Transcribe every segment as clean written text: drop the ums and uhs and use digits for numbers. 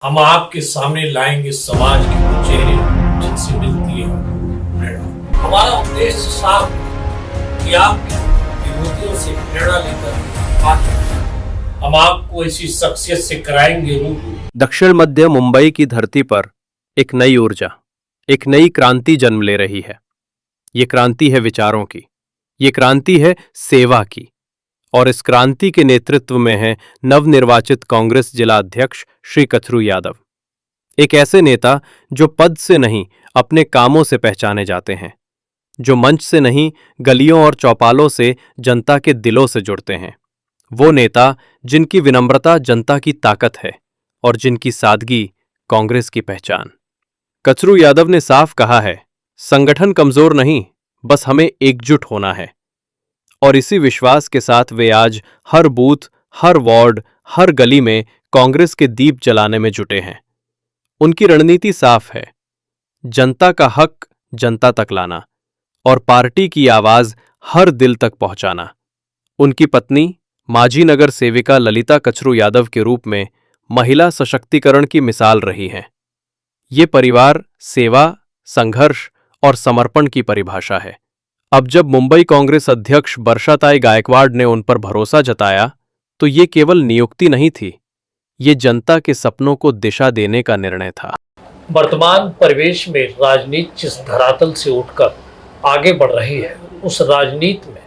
हम आपके सामने लाएंगे समाज के वो चेहरे जिनसे मिलती है प्रेरणा। हमारा उद्देश्य साफ है कि आपके विरोधियों से प्रेरणा लेकर आगे हम आपको ऐसी शख्सियत से कराएंगे रूबरू। दक्षिण मध्य मुंबई की धरती पर एक नई ऊर्जा, एक नई क्रांति जन्म ले रही है। ये क्रांति है विचारों की, ये क्रांति है सेवा की, और इस क्रांति के नेतृत्व में है नवनिर्वाचित कांग्रेस जिला अध्यक्ष श्री कचरू यादव। एक ऐसे नेता जो पद से नहीं अपने कामों से पहचाने जाते हैं, जो मंच से नहीं गलियों और चौपालों से जनता के दिलों से जुड़ते हैं। वो नेता जिनकी विनम्रता जनता की ताकत है और जिनकी सादगी कांग्रेस की पहचान। कचरू यादव ने साफ कहा है, संगठन कमजोर नहीं, बस हमें एकजुट होना है। और इसी विश्वास के साथ वे आज हर बूथ, हर वार्ड, हर गली में कांग्रेस के दीप जलाने में जुटे हैं। उनकी रणनीति साफ है, जनता का हक जनता तक लाना और पार्टी की आवाज हर दिल तक पहुंचाना। उनकी पत्नी मांझी नगर सेविका ललिता कचरू यादव के रूप में महिला सशक्तिकरण की मिसाल रही हैं। ये परिवार सेवा, संघर्ष और समर्पण की परिभाषा है। अब जब मुंबई कांग्रेस अध्यक्ष बरसाताई गायकवाड़ ने उन पर भरोसा जताया, तो ये केवल नियुक्ति नहीं थी, ये जनता के सपनों को दिशा देने का निर्णय था। वर्तमान परिवेश में राजनीति जिस धरातल से उठकर आगे बढ़ रही है, उस राजनीति में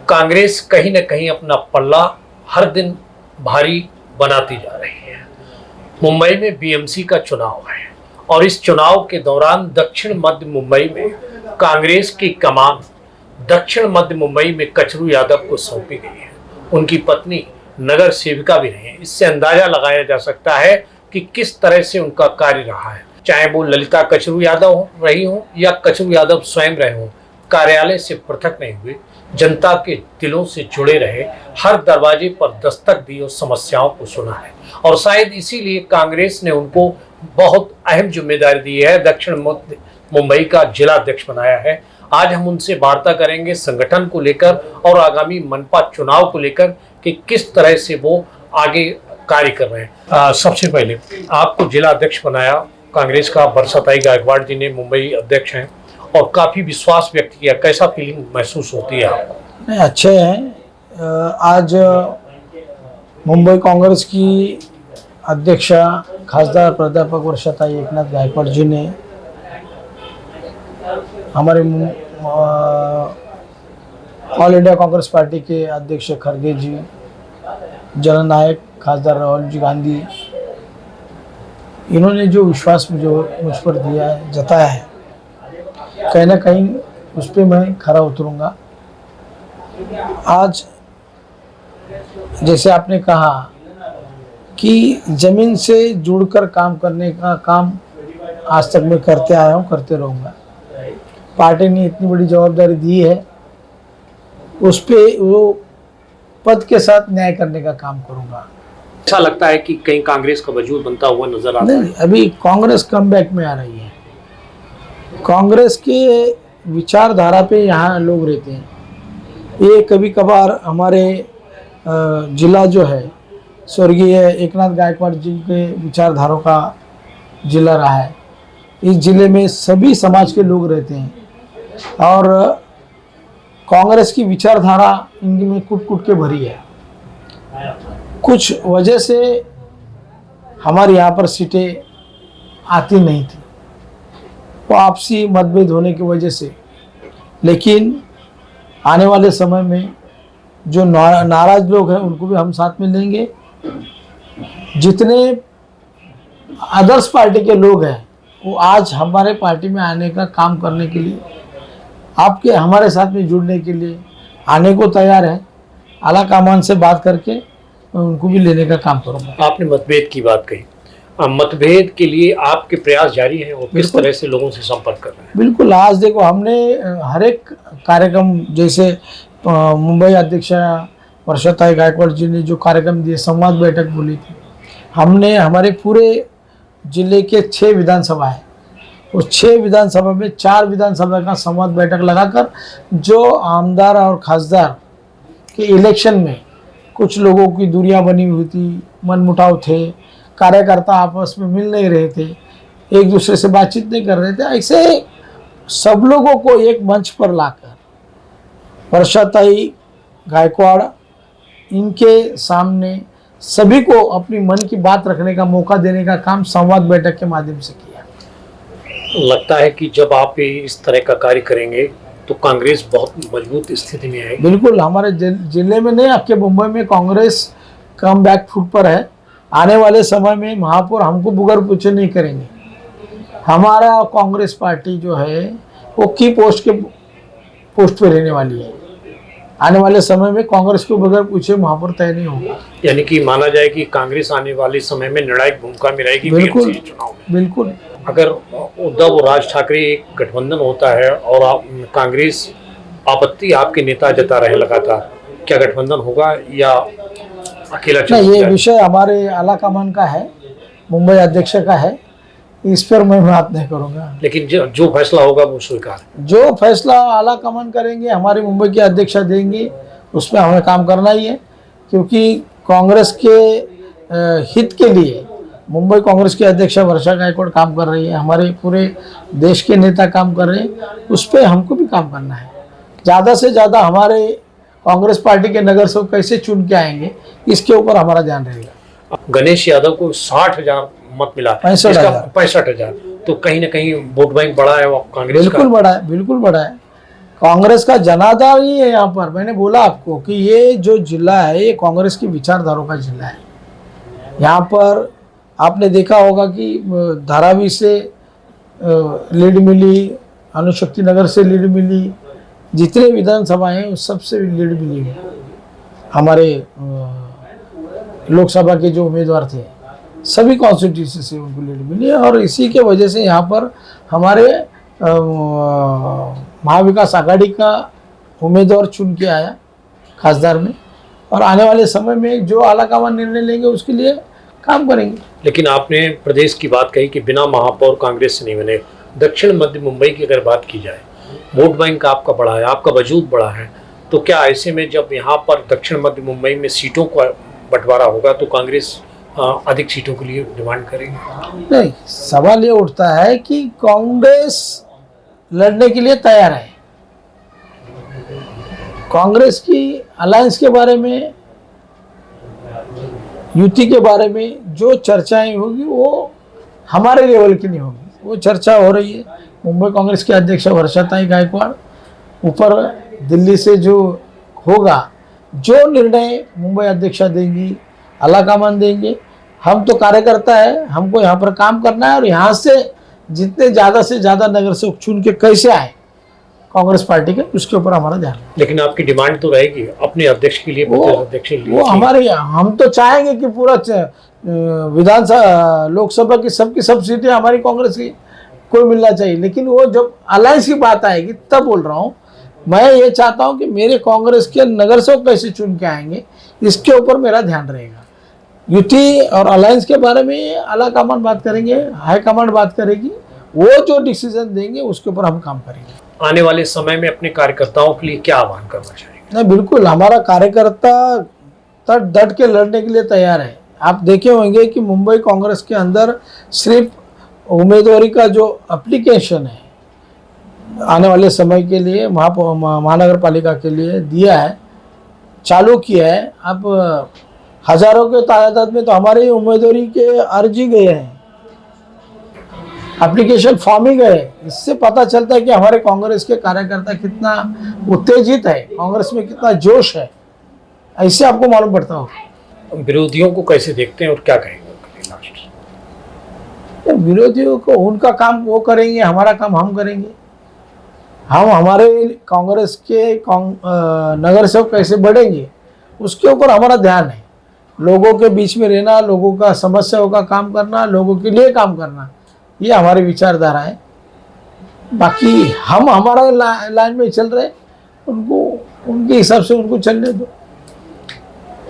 कांग्रेस कहीं न कहीं अपना पल्ला हर दिन भारी बनाती जा रही है। मुंबई में बीएमसी का चुनाव है और इस चुनाव के दौरान दक्षिण मध्य मुंबई में कांग्रेस की कमान दक्षिण मध्य मुंबई में कचरू यादव को सौंपी गई है। उनकी पत्नी नगर सेविका भी रही है। इससे अंदाजा लगाया जा सकता है कि किस तरह से उनका कार्य रहा है। चाहे वो ललिता कचरू यादव रही हो या कचरू यादव स्वयं रहे हों, कार्यालय से पृथक नहीं हुए, जनता के दिलों से जुड़े रहे, हर दरवाजे पर दस्तक दी और समस्याओं को सुना है। और शायद इसीलिए कांग्रेस ने उनको बहुत अहम जिम्मेदारी दी है, दक्षिण मध्य मुंबई का जिला अध्यक्ष बनाया है। आज हम उनसे वार्ता करेंगे संगठन को लेकर और आगामी मनपा चुनाव को लेकर कि किस तरह से वो आगे कार्य कर रहे हैं। सबसे पहले आपको जिला अध्यक्ष बनाया कांग्रेस का बरसाताई गायकवाड़ जी ने, मुंबई अध्यक्ष हैं और काफी विश्वास व्यक्त किया। कैसा फीलिंग महसूस होती है आपको? नहीं, अच्छे हैं। आज मुंबई कांग्रेस की अध्यक्षा खासदार प्राध्यापक बरसाताई एकनाथ गायकवाड़ जी ने हमारे ऑल इंडिया कांग्रेस पार्टी के अध्यक्ष खड़गे जी, जननायक खासदार राहुल जी गांधी, इन्होंने जो विश्वास मुझ पर दिया है, जताया है, कहीं ना कहीं उस पर मैं खरा उतरूंगा। आज जैसे आपने कहा कि ज़मीन से जुड़कर काम करने का काम आज तक मैं करते आया हूँ, करते रहूँगा। पार्टी ने इतनी बड़ी जवाबदारी दी है, उस पे वो पद के साथ न्याय करने का काम करूँगा। अच्छा लगता है कि कहीं कांग्रेस का वजूद बनता हुआ नजर आता है? नहीं, अभी कांग्रेस कमबैक में आ रही है। कांग्रेस के विचारधारा पे यहाँ लोग रहते हैं। ये कभी कभार हमारे जिला जो है स्वर्गीय एकनाथ गायकवाड़ जी के विचारधारा का जिला रहा है। इस जिले में सभी समाज के लोग रहते हैं और कांग्रेस की विचारधारा इनमें कूट कूट के भरी है। कुछ वजह से हमारे यहाँ पर सीटें आती नहीं थी, वो आपसी मतभेद होने की वजह से। लेकिन आने वाले समय में जो नाराज लोग हैं उनको भी हम साथ में लेंगे। जितने आदर्श पार्टी के लोग हैं वो आज हमारे पार्टी में आने का काम करने के लिए, आपके हमारे साथ में जुड़ने के लिए आने को तैयार है। आला कमान से बात करके मैं उनको भी लेने का काम करूँगा। आपने मतभेद की बात कही, मतभेद के लिए आपके प्रयास जारी है और किस तरह से लोगों से संपर्क कर रहे हैं? बिल्कुल, आज देखो हमने हर एक कार्यक्रम, जैसे मुंबई अध्यक्षा बरसाताई गायकवाड़ जी ने जो कार्यक्रम दिए, संवाद बैठक बोली थी, हमने हमारे पूरे जिले के 6 विधानसभा है, उस 6 विधानसभा में 4 विधानसभा का संवाद बैठक लगाकर जो आमदार और खासदार के इलेक्शन में कुछ लोगों की दूरियां बनी हुई थी, मनमुटाव थे, कार्यकर्ता आपस में मिल नहीं रहे थे, एक दूसरे से बातचीत नहीं कर रहे थे, ऐसे सब लोगों को एक मंच पर लाकर वर्षाताई गायकवाड़ इनके सामने सभी को अपनी मन की बात रखने का मौका देने का काम संवाद बैठक के माध्यम से किया। लगता है कि जब आप इस तरह का कार्य करेंगे तो कांग्रेस बहुत मजबूत स्थिति में आएगी। बिल्कुल, हमारे जिले में नहीं, आपके मुंबई में कांग्रेस कम बैक फुट पर है। आने वाले समय में महापौर हमको बगैर पूछे नहीं करेंगे। हमारा कांग्रेस पार्टी जो है वो की पोस्ट पे रहने वाली है। आने वाले समय में कांग्रेस को बगैर पूछे महापौर तय नहीं होगा। यानी कि माना जाए कि कांग्रेस आने वाले समय में निर्णायक भूमिका में रहेगी बिल्कुल BMC चुनाव में। बिल्कुल। अगर उद्धव और राज ठाकरे एक गठबंधन होता है और कांग्रेस आपत्ति आपके नेता जता रहे लगातार, क्या गठबंधन होगा या अकेला नहीं, चल ये जाए? विषय हमारे आला कमान का है, मुंबई अध्यक्ष का है, इस पर मैं बात नहीं करूंगा। लेकिन जो फैसला होगा वो स्वीकार है। जो फैसला आला कमान करेंगे, हमारे मुंबई के अध्यक्ष देंगे, उसमें हमें काम करना ही है, क्योंकि कांग्रेस के हित के लिए मुंबई कांग्रेस के अध्यक्ष वर्षा गायकवाड़ काम कर रही है, हमारे पूरे देश के नेता काम कर रहे हैं, उस पर हमको भी काम करना है। ज़्यादा से ज़्यादा हमारे कांग्रेस पार्टी के नगर सेवक कैसे चुन के आएंगे, इसके ऊपर हमारा ध्यान रहेगा। गणेश यादव को 60,000 मत मिला, 65,000, तो कहीं ना कहीं वोट बैंक बड़ा है वो कांग्रेस का। बिल्कुल बड़ा है, बिल्कुल बड़ा है। कांग्रेस का जनाधार ही है यहाँ पर। मैंने बोला आपको कि ये जो जिला है ये कांग्रेस की विचारधारों का जिला है। यहाँ पर आपने देखा होगा कि धारावी से लीड मिली, अनुशक्ति नगर से लीड मिली, जितने विधानसभाएं हैं उस सबसे लीड मिली है। हमारे लोकसभा के जो उम्मीदवार थे सभी कॉन्स्टिट्यूंसी से उनको लीड मिली है, और इसी के वजह से यहाँ पर हमारे महाविकास आघाड़ी का उम्मीदवार चुन के आया खासदार में, और आने वाले समय में जो आलाकमान निर्णय लेंगे उसके लिए काम करेंगे। लेकिन आपने प्रदेश की बात कही कि बिना महापौर कांग्रेस से नहीं बने। दक्षिण मध्य मुंबई की अगर बात की जाए, वोट बैंक आपका बड़ा है, आपका वजूद बड़ा है, तो क्या ऐसे में जब यहाँ पर दक्षिण मध्य मुंबई में सीटों का बंटवारा होगा तो कांग्रेस अधिक सीटों के लिए डिमांड करेगी? नहीं, सवाल ये उठता है कि कांग्रेस लड़ने के लिए तैयार है। कांग्रेस की अलायंस के बारे में, युति के बारे में जो चर्चाएं होगी वो हमारे लेवल की नहीं होगी, वो चर्चा हो रही है। मुंबई कांग्रेस के अध्यक्ष वर्षाताई गायकवाड़, ऊपर दिल्ली से जो होगा, जो निर्णय मुंबई अध्यक्षा देंगी, आलाकमान देंगे। हम तो कार्यकर्ता है, हमको यहाँ पर काम करना है, और यहाँ से जितने ज़्यादा से ज़्यादा नगर सेवक चुन के कैसे आए कांग्रेस पार्टी के, उसके ऊपर हमारा ध्यान है। लेकिन आपकी डिमांड तो रहेगी अपने अध्यक्ष के लिए, प्रदेश अध्यक्ष के लिए। वो हमारे, हम तो चाहेंगे कि पूरा विधानसभा लोकसभा की सब सीटें हमारी कांग्रेस की को मिलना चाहिए, लेकिन वो जब अलायंस की बात आएगी तब बोल रहा हूँ। मैं ये चाहता हूँ कि मेरे कांग्रेस के नगर सेवक कैसे चुन के आएंगे, इसके ऊपर मेरा ध्यान रहेगा। युति और अलायंस के बारे में आलाकमान बात करेंगे, हाईकमांड बात करेगी, वो जो डिसीजन देंगे उसके ऊपर हम काम करेंगे। आने वाले समय में अपने कार्यकर्ताओं के लिए क्या आह्वान करना चाहिए? नहीं, बिल्कुल, हमारा कार्यकर्ता तट डट के लड़ने के लिए तैयार है। आप देखे होंगे कि मुंबई कांग्रेस के अंदर सिर्फ उम्मीदवारी का जो एप्लीकेशन है आने वाले समय के लिए महानगर पालिका के लिए दिया है, चालू किया है। अब हजारों के तादाद में तो हमारे उम्मीदवारी के अर्जी गए हैं, एप्लीकेशन फॉर्म ही गए। इससे पता चलता है कि हमारे कांग्रेस के कार्यकर्ता कितना उत्तेजित है, कांग्रेस में कितना जोश है, ऐसे आपको मालूम पड़ता हो। विरोधियों को कैसे देखते हैं और क्या कहेंगे? विरोधियों को उनका काम वो करेंगे, हमारा काम हम करेंगे। हम हमारे कांग्रेस के नगर सेवक कैसे बढ़ेंगे उसके ऊपर हमारा ध्यान है। लोगों के बीच में रहना, लोगों का समस्याओं का काम करना, लोगों के लिए काम करना, ये हमारी विचारधारा है। बाकी हम हमारा लाइन में चल रहे, उनको उनके हिसाब से उनको चलने दो।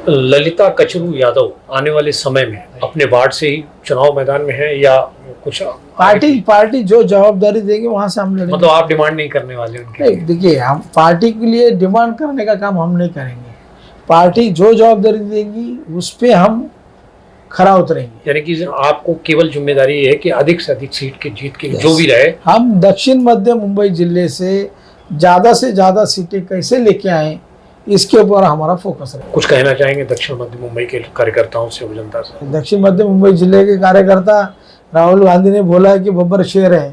ललिता कचरू यादव आने वाले समय में अपने वार्ड से ही चुनाव मैदान में है या कुछ पार्टी जो जवाबदारी देगी वहां से हम लड़ेंगे। मतलब आप डिमांड नहीं करने वाले उनके? नहीं, देखिए, हम पार्टी के लिए डिमांड करने का काम हम नहीं करेंगे। पार्टी जो जवाबदारी देगी उस पर हम खरा उतरेंगे। यानी कि आपको केवल जिम्मेदारी ये है कि अधिक से अधिक सीट की जीत की जो भी रहे, हम दक्षिण मध्य मुंबई जिले से ज़्यादा सीटें कैसे लेके आए, इसके ऊपर हमारा फोकस है। कुछ कहना चाहेंगे दक्षिण मध्य मुंबई के कार्यकर्ताओं से, जनता से? दक्षिण मध्य मुंबई जिले के कार्यकर्ता, राहुल गांधी ने बोला है कि बब्बर शेर है,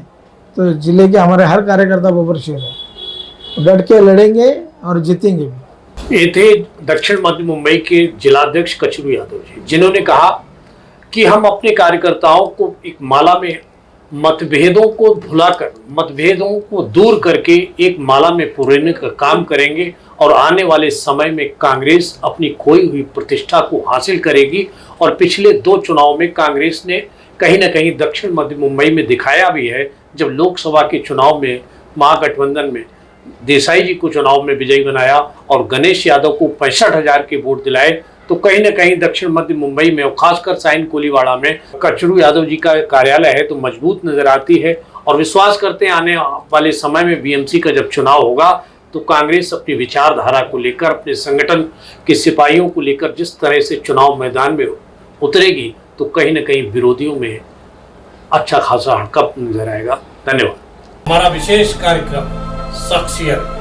तो जिले के हमारे हर कार्यकर्ता बब्बर शेर है, डट के लड़ेंगे और जीतेंगे भी। ये थे दक्षिण मध्य मुंबई के जिलाध्यक्ष कचरू यादव जी, जिन्होंने कहा कि हम अपने कार्यकर्ताओं को एक माला में मतभेदों को भुलाकर, मतभेदों को दूर करके एक माला में पुरोने का काम करेंगे और आने वाले समय में कांग्रेस अपनी खोई हुई प्रतिष्ठा को हासिल करेगी। और पिछले 2 चुनाव में कांग्रेस ने कहीं ना कहीं दक्षिण मध्य मुंबई में दिखाया भी है। जब लोकसभा के चुनाव में महागठबंधन में देसाई जी को चुनाव में विजयी बनाया और गणेश यादव को 65,000 के वोट दिलाए, तो कहीं ना कहीं दक्षिण मध्य मुंबई में और खासकर साइन कोलीवाड़ा में कचरू यादव जी का कार्यालय है तो मजबूत नजर आती है। और विश्वास करते हैं आने वाले समय में बीएमसी का जब चुनाव होगा तो कांग्रेस अपनी विचारधारा को लेकर, अपने संगठन के सिपाहियों को लेकर जिस तरह से चुनाव मैदान में उतरेगी, तो कहीं ना कहीं विरोधियों में अच्छा खासा हड़कंप नजर आएगा। धन्यवाद। हमारा विशेष कार्यक्रम शख्सियत